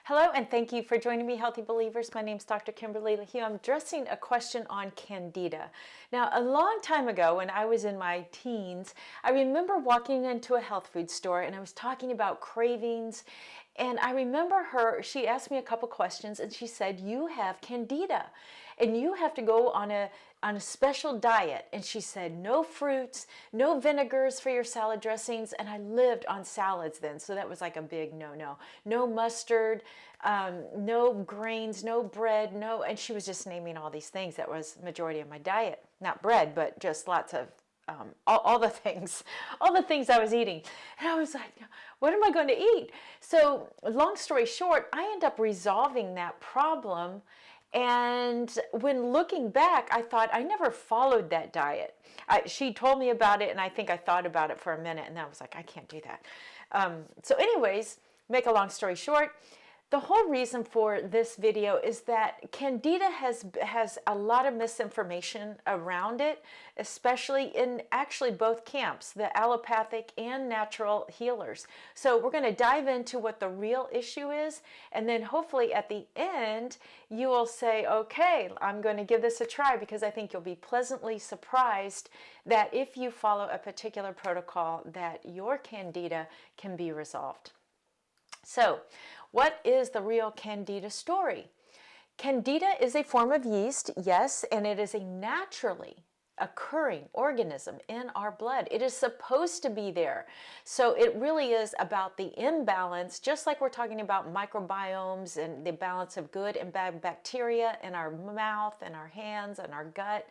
Hello, and thank you for joining me, Healthy Believers. My name is Dr. Kimberly LaHue. I'm addressing a question on Candida. Now, a long time ago, when I was in my teens, I remember walking into a health food store and I was talking about cravings. And I remember she asked me a couple questions and she said, "You have Candida and you have to go on a special diet." And she said, "No fruits, no vinegars for your salad dressings." And I lived on salads then, so that was like a big no. No mustard, no grains, no bread, no. And she was just naming all these things. That was the majority of my diet. Not bread, but just lots of all the things I was eating. And I was like, what am I going to eat? So long story short, I end up resolving that problem. And when looking back, I thought I never followed that diet. She told me about it, and I think I thought about it for a minute, and I was like, I can't do that. So anyways, make a long story short, the whole reason for this video is that Candida has a lot of misinformation around it, especially in actually both camps, the allopathic and natural healers. So we're going to dive into what the real issue is, and then hopefully at the end you will say, okay, I'm going to give this a try, because I think you'll be pleasantly surprised that if you follow a particular protocol that your Candida can be resolved. So, what is the real Candida story? Candida is a form of yeast, yes, and it is a naturally occurring organism in our blood. It is supposed to be there. So it really is about the imbalance, just like we're talking about microbiomes and the balance of good and bad bacteria in our mouth and our hands and our gut.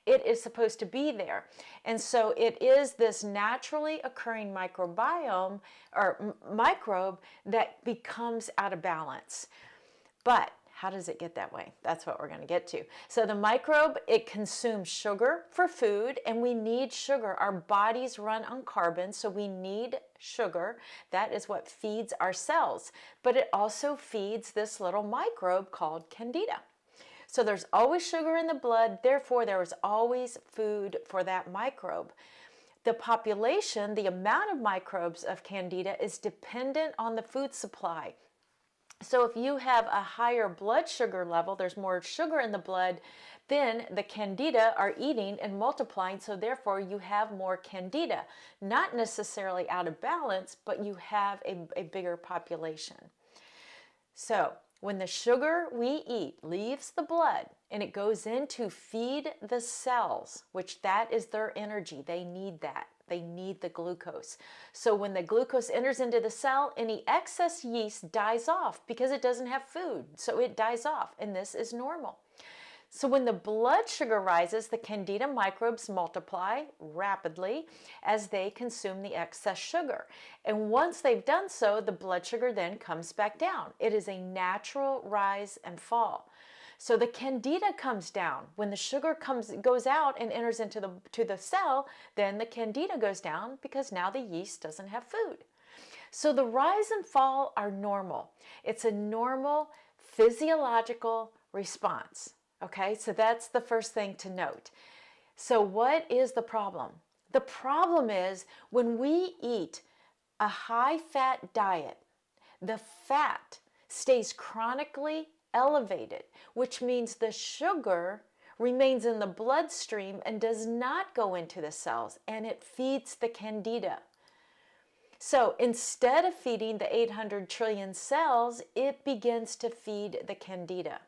It is supposed to be there. And so it is this naturally occurring microbiome or microbe that becomes out of balance. But how does it get that way? That's what we're going to get to. So the microbe, it consumes sugar for food, and we need sugar. Our bodies run on carbon, so we need sugar. That is what feeds our cells. But it also feeds this little microbe called Candida. So there's always sugar in the blood, therefore there is always food for that microbe. The population, the amount of microbes of Candida is dependent on the food supply. So if you have a higher blood sugar level, there's more sugar in the blood, then the Candida are eating and multiplying, so therefore you have more Candida. Not necessarily out of balance, but you have a bigger population. So when the sugar we eat leaves the blood and it goes in to feed the cells, which that is their energy, they need that. They need the glucose. So when the glucose enters into the cell, any excess yeast dies off because it doesn't have food. So it dies off, and this is normal. So when the blood sugar rises, the Candida microbes multiply rapidly as they consume the excess sugar. And once they've done so, the blood sugar then comes back down. It is a natural rise and fall. So the Candida comes down. When the sugar goes out and enters into the cell, then the Candida goes down because now the yeast doesn't have food. So the rise and fall are normal. It's a normal physiological response. Okay, so that's the first thing to note. So what is the problem? The problem is when we eat a high-fat diet, the fat stays chronically elevated, which means the sugar remains in the bloodstream and does not go into the cells, and it feeds the Candida. So instead of feeding the 800 trillion cells, it begins to feed the Candida.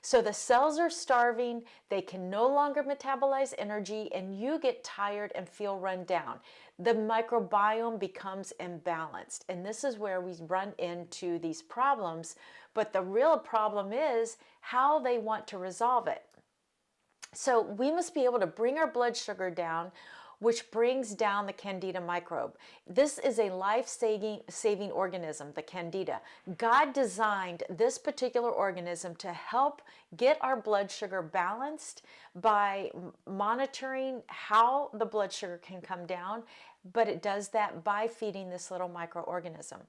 So the cells are starving, they can no longer metabolize energy, and you get tired and feel run down. The microbiome becomes imbalanced, and this is where we run into these problems. But the real problem is how they want to resolve it. So we must be able to bring our blood sugar down, which brings down the Candida microbe. This is a life-saving organism, the Candida. God designed this particular organism to help get our blood sugar balanced by monitoring how the blood sugar can come down, but it does that by feeding this little microorganism.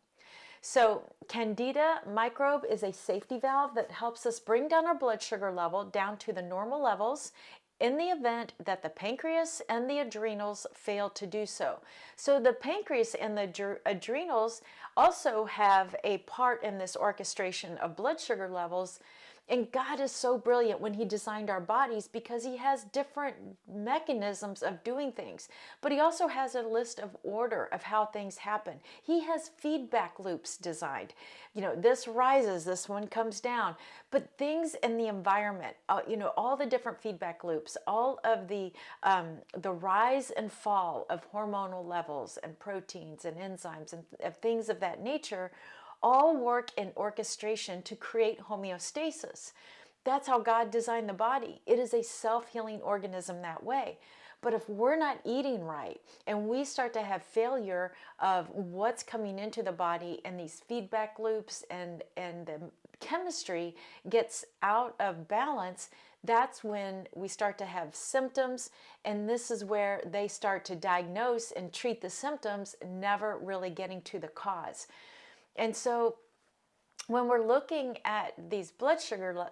So Candida microbe is a safety valve that helps us bring down our blood sugar level down to the normal levels in the event that the pancreas and the adrenals fail to do so. So the pancreas and the adrenals also have a part in this orchestration of blood sugar levels. And God is so brilliant when he designed our bodies, because he has different mechanisms of doing things. But he also has a list of order of how things happen. He has feedback loops designed. This rises, this one comes down. But things in the environment, all the different feedback loops, all of the rise and fall of hormonal levels and proteins and enzymes and things of that nature, all work in orchestration to create homeostasis. That's how God designed the body. It is a self-healing organism that way. But if we're not eating right and we start to have failure of what's coming into the body, and these feedback loops and the chemistry gets out of balance, that's when we start to have symptoms. And this is where they start to diagnose and treat the symptoms, never really getting to the cause. And so when we're looking at these blood sugar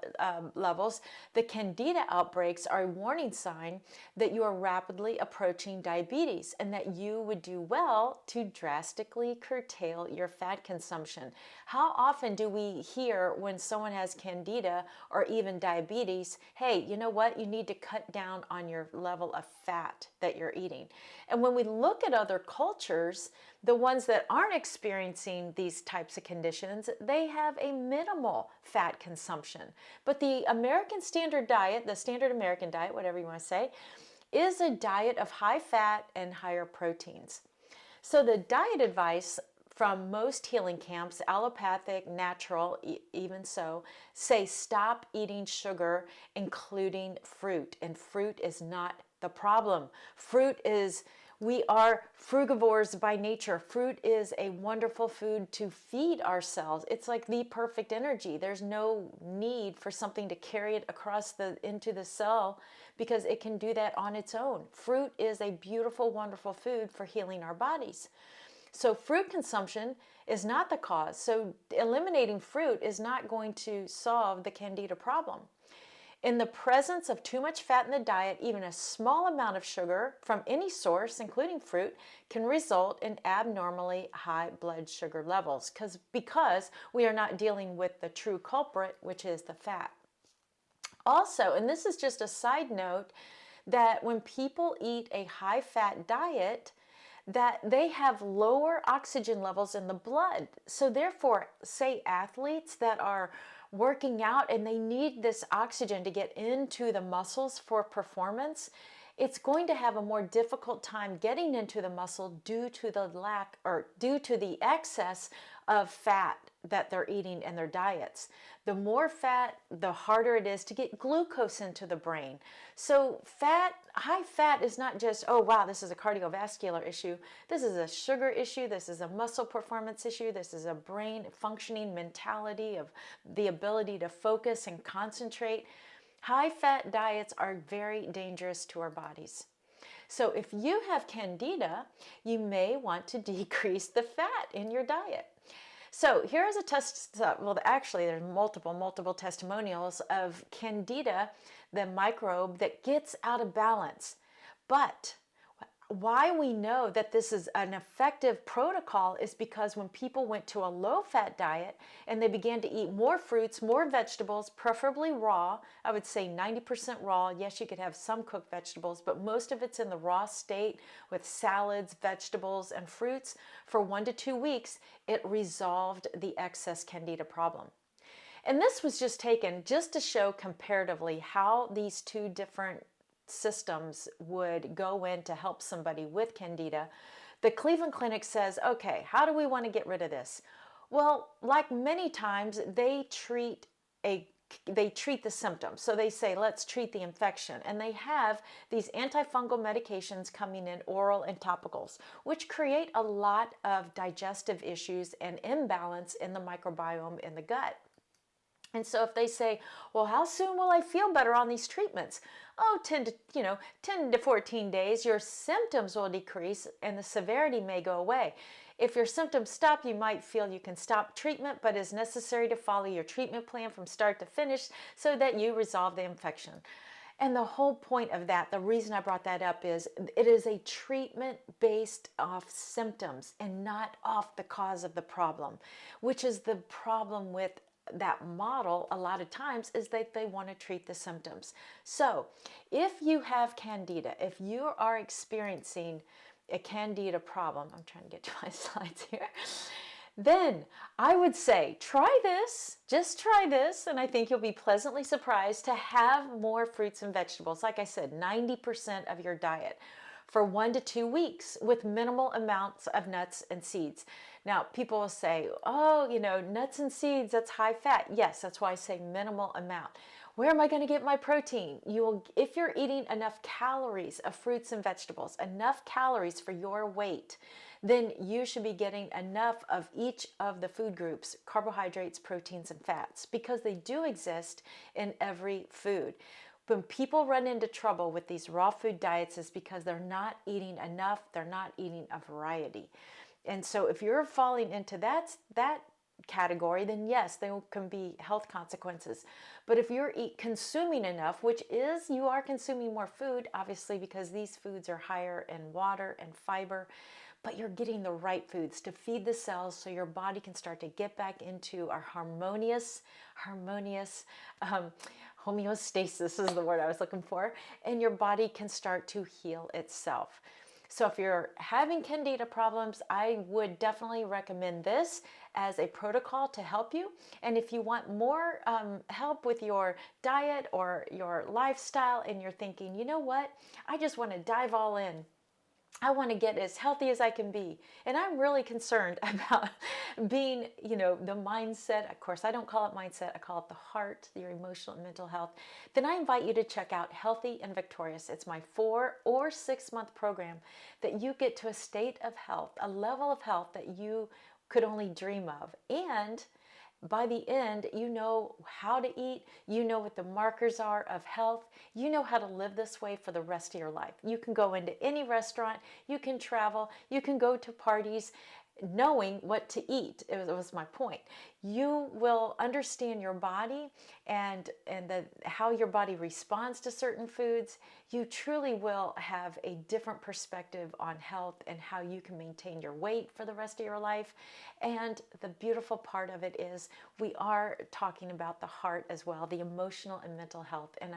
levels, the Candida outbreaks are a warning sign that you are rapidly approaching diabetes, and that you would do well to drastically curtail your fat consumption. How often do we hear when someone has Candida or even diabetes, hey, you know what, you need to cut down on your level of fat that you're eating? And when we look at other cultures, the ones that aren't experiencing these types of conditions, they have a minimal fat consumption. But the American standard diet, the standard American diet, whatever you want to say, is a diet of high fat and higher proteins. So the diet advice from most healing camps, allopathic, natural, even so, say stop eating sugar, including fruit. And fruit is not the problem. We are frugivores by nature. Fruit is a wonderful food to feed ourselves. It's like the perfect energy. There's no need for something to carry it across into the cell, because it can do that on its own. Fruit is a beautiful, wonderful food for healing our bodies. So fruit consumption is not the cause. So eliminating fruit is not going to solve the Candida problem. In the presence of too much fat in the diet, even a small amount of sugar from any source, including fruit, can result in abnormally high blood sugar levels, because we are not dealing with the true culprit, which is the fat. Also, and this is just a side note, that when people eat a high-fat diet, that they have lower oxygen levels in the blood. So therefore, say athletes that are working out and they need this oxygen to get into the muscles for performance, it's going to have a more difficult time getting into the muscle due to the excess of fat that they're eating in their diets. The more fat, the harder it is to get glucose into the brain. So high fat is not just, oh wow, this is a cardiovascular issue. This is a sugar issue. This is a muscle performance issue. This is a brain functioning mentality of the ability to focus and concentrate. High fat diets are very dangerous to our bodies. So if you have Candida, you may want to decrease the fat in your diet. So here's a test, well, actually there's multiple testimonials of Candida, the microbe that gets out of balance. But why we know that this is an effective protocol is because when people went to a low-fat diet and they began to eat more fruits, more vegetables, preferably raw, I would say 90% raw. Yes, you could have some cooked vegetables, but most of it's in the raw state with salads, vegetables, and fruits. For 1 to 2 weeks, it resolved the excess Candida problem. And this was just taken just to show comparatively how these two different systems would go in to help somebody with Candida. The Cleveland Clinic says, okay, how do we want to get rid of this? Well, like many times, they treat the symptoms. So they say, let's treat the infection. And they have these antifungal medications coming in, oral and topicals, which create a lot of digestive issues and imbalance in the microbiome in the gut. And so if they say, well, how soon will I feel better on these treatments? Oh, 10 to 14 days, your symptoms will decrease and the severity may go away. If your symptoms stop, you might feel you can stop treatment, but it's necessary to follow your treatment plan from start to finish so that you resolve the infection. And the whole point of that, the reason I brought that up is it is a treatment based off symptoms and not off the cause of the problem, which is the problem with that model a lot of times, is that they want to treat the symptoms. So if you have candida, if you are experiencing a candida problem, I'm trying to get to my slides here, then I would say try this, just try this, and I think you'll be pleasantly surprised to have more fruits and vegetables. Like I said, 90% of your diet for 1 to 2 weeks with minimal amounts of nuts and seeds. Now, people will say, oh, nuts and seeds, that's high fat. Yes, that's why I say minimal amount. Where am I going to get my protein? If you're eating enough calories of fruits and vegetables, enough calories for your weight, then you should be getting enough of each of the food groups, carbohydrates, proteins, and fats, because they do exist in every food. When people run into trouble with these raw food diets is because they're not eating enough, they're not eating a variety. And so if you're falling into that category, then yes, there can be health consequences. But if you're consuming enough, which is you are consuming more food, obviously, because these foods are higher in water and fiber, but you're getting the right foods to feed the cells so your body can start to get back into our harmonious homeostasis is the word I was looking for, and your body can start to heal itself. So if you're having candida problems, I would definitely recommend this as a protocol to help you. And if you want more help with your diet or your lifestyle, and you're thinking, you know what, I just want to dive all in, I want to get as healthy as I can be, and I'm really concerned about being, the mindset. Of course, I don't call it mindset, I call it the heart, your emotional and mental health. Then I invite you to check out Healthy and Victorious. It's my 4 or 6 month program that you get to a state of health, a level of health that you could only dream of. And by the end, you know how to eat, you know what the markers are of health, you know how to live this way for the rest of your life. You can go into any restaurant, you can travel, you can go to parties, knowing what to eat. It was my point. You will understand your body and how your body responds to certain foods. You truly will have a different perspective on health and how you can maintain your weight for the rest of your life. And the beautiful part of it is we are talking about the heart as well, the emotional and mental health. And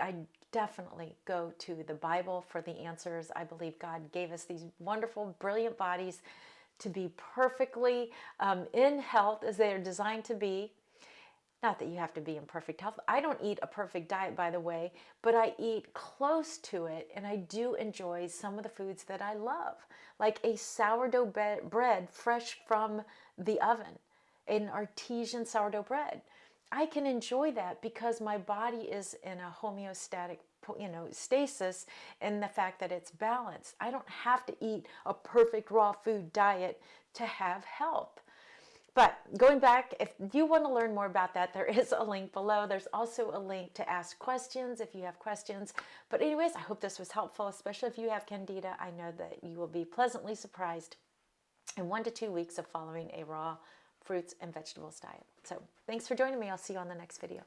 I definitely go to the Bible for the answers. I believe God gave us these wonderful, brilliant bodies to be perfectly in health as they are designed to be. Not that you have to be in perfect health. I don't eat a perfect diet, by the way, but I eat close to it, and I do enjoy some of the foods that I love, like a sourdough bread fresh from the oven, an artesian sourdough bread. I can enjoy that because my body is in a homeostatic stasis, and the fact that it's balanced. I don't have to eat a perfect raw food diet to have health. But going back, if you want to learn more about that, there is a link below. There's also a link to ask questions if you have questions. But anyways, I hope this was helpful, especially if you have candida. I know that you will be pleasantly surprised in 1 to 2 weeks of following a raw fruits and vegetables diet. So thanks for joining me. I'll see you on the next video.